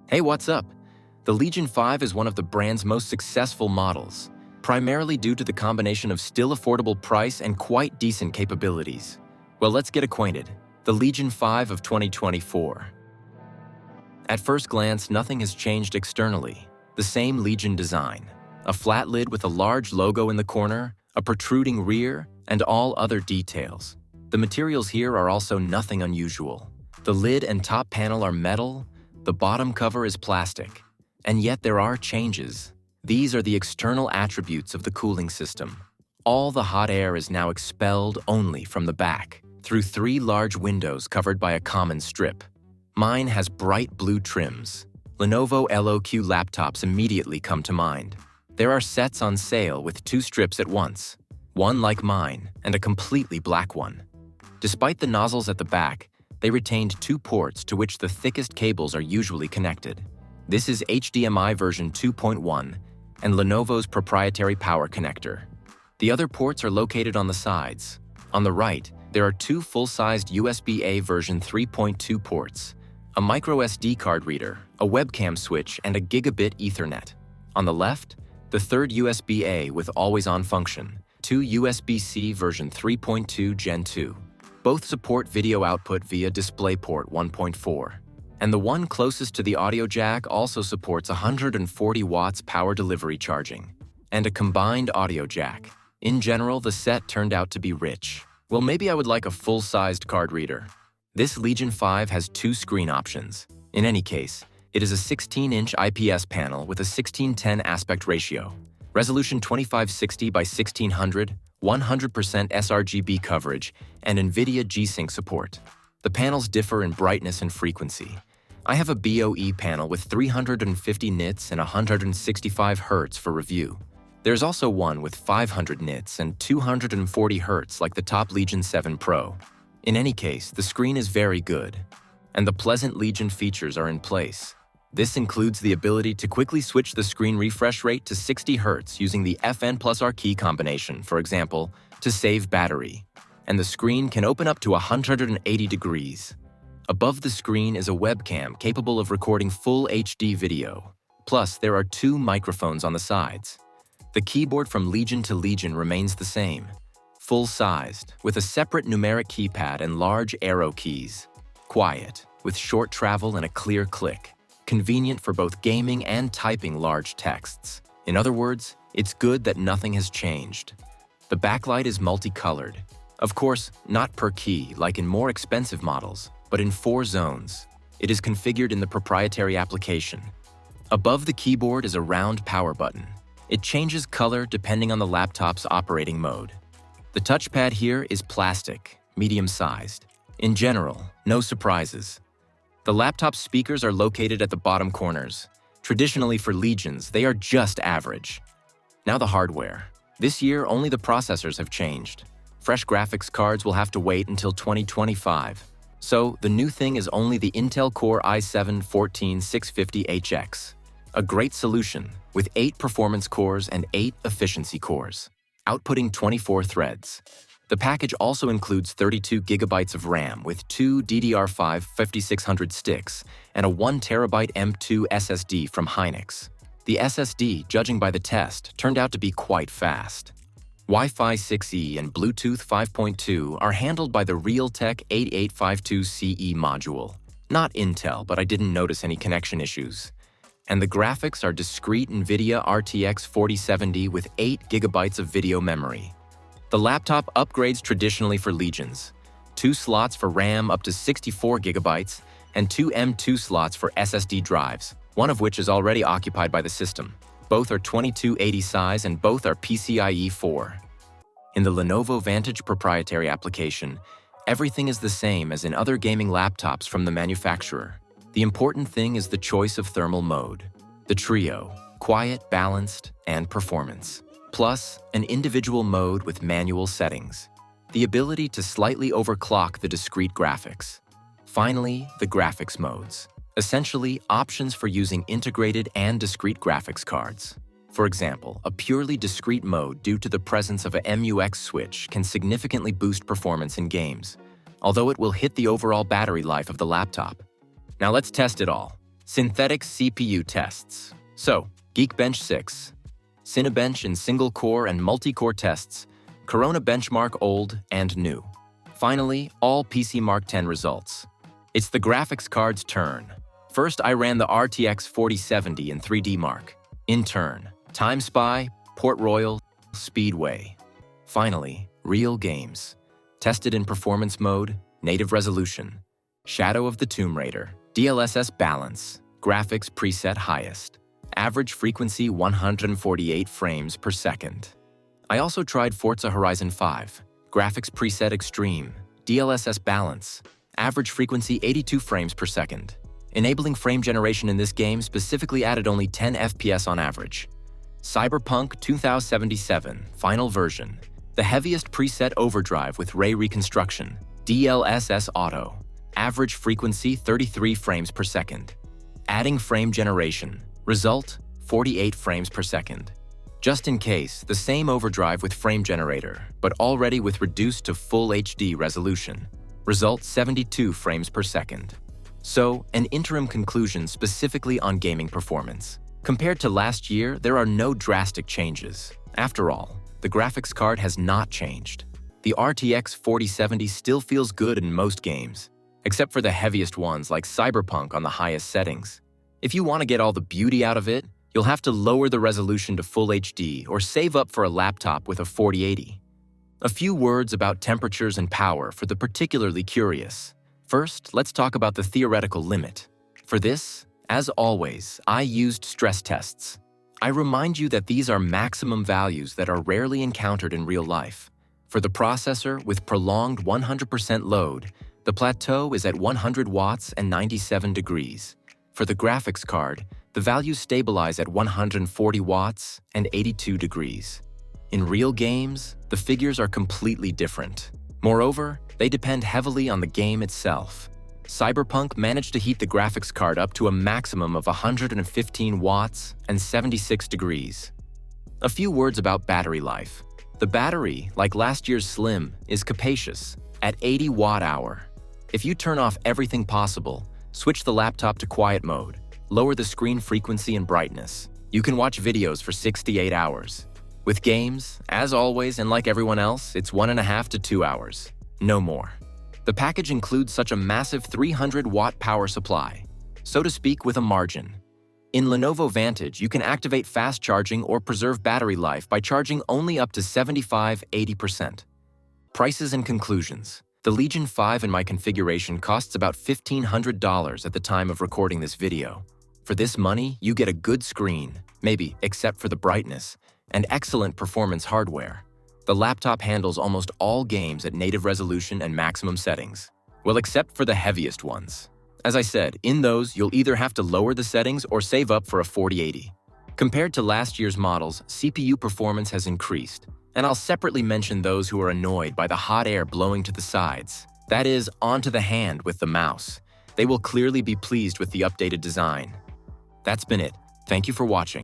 Hey, what's up? The Legion 5 is one of the brand's most successful models, primarily due to the combination of still affordable price and quite decent capabilities. Well, let's get acquainted. The Legion 5 of 2024. At first glance, nothing has changed externally. The same Legion design. A flat lid with a large logo in the corner, a protruding rear, and all other details. The materials here are also nothing unusual. The lid and top panel are metal, the bottom cover is plastic. And yet there are changes. These are the external attributes of the cooling system. All the hot air is now expelled only from the back, through 3 large windows covered by a common strip. Mine has bright blue trims. Lenovo LOQ laptops immediately come to mind. There are sets on sale with 2 strips at once, one like mine and a completely black one. Despite the nozzles at the back, they retained 2 ports to which the thickest cables are usually connected. This is HDMI version 2.1 and Lenovo's proprietary power connector. The other ports are located on the sides. On the right, there are 2 full-sized USB-A version 3.2 ports, a microSD card reader, a webcam switch, and a gigabit Ethernet. On the left, the third USB-A with always-on function, 2 USB-C version 3.2 Gen 2. Both support video output via DisplayPort 1.4. And the one closest to the audio jack also supports 140 watts power delivery charging, and a combined audio jack. In general, the set turned out to be rich. Well, maybe I would like a full-sized card reader. This Legion 5 has 2 screen options. In any case, it is a 16-inch IPS panel with a 16:10 aspect ratio, resolution 2560 by 1600, 100% sRGB coverage, and NVIDIA G-Sync support. The panels differ in brightness and frequency. I have a BOE panel with 350 nits and 165 Hz for review. There's also one with 500 nits and 240 Hz like the top Legion 7 Pro. In any case, the screen is very good, and the pleasant Legion features are in place. This includes the ability to quickly switch the screen refresh rate to 60 Hz using the FN+R key combination, for example, to save battery. And the screen can open up to 180 degrees. Above the screen is a webcam capable of recording full HD video. Plus, there are 2 microphones on the sides. The keyboard from Legion to Legion remains the same, full-sized, with a separate numeric keypad and large arrow keys. Quiet, with short travel and a clear click. Convenient for both gaming and typing large texts. In other words, it's good that nothing has changed. The backlight is multicolored. Of course, not per key like in more expensive models, but in 4 zones. It is configured in the proprietary application. Above the keyboard is a round power button. It changes color depending on the laptop's operating mode. The touchpad here is plastic, medium-sized. In general, no surprises. The laptop's speakers are located at the bottom corners. Traditionally for Legions, they are just average. Now the hardware. This year, only the processors have changed. Fresh graphics cards will have to wait until 2025. So, the new thing is only the Intel Core i7-14650HX. A great solution, with 8 performance cores and 8 efficiency cores, outputting 24 threads. The package also includes 32 gigabytes of RAM with 2 DDR5 5600 sticks and a 1 terabyte M.2 SSD from Hynix. The SSD, judging by the test, turned out to be quite fast. Wi-Fi 6E and Bluetooth 5.2 are handled by the Realtek 8852CE module. Not Intel, but I didn't notice any connection issues. And the graphics are discrete NVIDIA RTX 4070 with 8 gigabytes of video memory. The laptop upgrades traditionally for Legions. 2 slots for RAM up to 64 gigabytes and 2 M.2 slots for SSD drives, one of which is already occupied by the system. Both are 2280 size and both are PCIe 4. In the Lenovo Vantage proprietary application, everything is the same as in other gaming laptops from the manufacturer. The important thing is the choice of thermal mode. The trio, quiet, balanced, and performance. Plus, an individual mode with manual settings. The ability to slightly overclock the discrete graphics. Finally, the graphics modes. Essentially, options for using integrated and discrete graphics cards. For example, a purely discrete mode due to the presence of a MUX switch can significantly boost performance in games, although it will hit the overall battery life of the laptop. Now let's test it all. Synthetic CPU tests. So, Geekbench 6, Cinebench in single-core and multi-core tests, Corona benchmark old and new. Finally, all PC Mark X results. It's the graphics card's turn. First, I ran the RTX 4070 in 3D Mark. In turn, Time Spy, Port Royal, Speedway. Finally, real games. Tested in performance mode, native resolution, Shadow of the Tomb Raider, DLSS balance, graphics preset highest, average frequency 148 frames per second. I also tried Forza Horizon 5, graphics preset extreme, DLSS balance, average frequency 82 frames per second. Enabling frame generation in this game specifically added only 10 FPS on average. Cyberpunk 2077, final version, the heaviest preset overdrive with ray reconstruction, DLSS auto, average frequency 33 frames per second. Adding frame generation, result 48 frames per second. Just in case, the same overdrive with frame generator, but already with reduced to full HD resolution. Result 72 frames per second. So, an interim conclusion specifically on gaming performance. Compared to last year, there are no drastic changes. After all, the graphics card has not changed. The RTX 4070 still feels good in most games, except for the heaviest ones like Cyberpunk on the highest settings. If you want to get all the beauty out of it, you'll have to lower the resolution to full HD or save up for a laptop with a 4080. A few words about temperatures and power for the particularly curious. First, let's talk about the theoretical limit. For this, as always, I used stress tests. I remind you that these are maximum values that are rarely encountered in real life. For the processor with prolonged 100% load, the plateau is at 100 watts and 97 degrees. For the graphics card, the values stabilize at 140 watts and 82 degrees. In real games, the figures are completely different. Moreover, they depend heavily on the game itself. Cyberpunk managed to heat the graphics card up to a maximum of 115 watts and 76 degrees. A few words about battery life. The battery, like last year's Slim, is capacious, at 80 watt-hour. If you turn off everything possible, switch the laptop to quiet mode, lower the screen frequency and brightness, you can watch videos for 68 hours. With games, as always and like everyone else, it's 1.5 to 2 hours. No more. The package includes such a massive 300-watt power supply, so to speak with a margin. In Lenovo Vantage, you can activate fast charging or preserve battery life by charging only up to 75–80%. Prices and conclusions. The Legion 5 in my configuration costs about $1,500 at the time of recording this video. For this money, you get a good screen, maybe except for the brightness, and excellent performance hardware. The laptop handles almost all games at native resolution and maximum settings. Well, except for the heaviest ones. As I said, in those, you'll either have to lower the settings or save up for a 4080. Compared to last year's models, CPU performance has increased, and I'll separately mention those who are annoyed by the hot air blowing to the sides. That is, onto the hand with the mouse. They will clearly be pleased with the updated design. That's been it. Thank you for watching.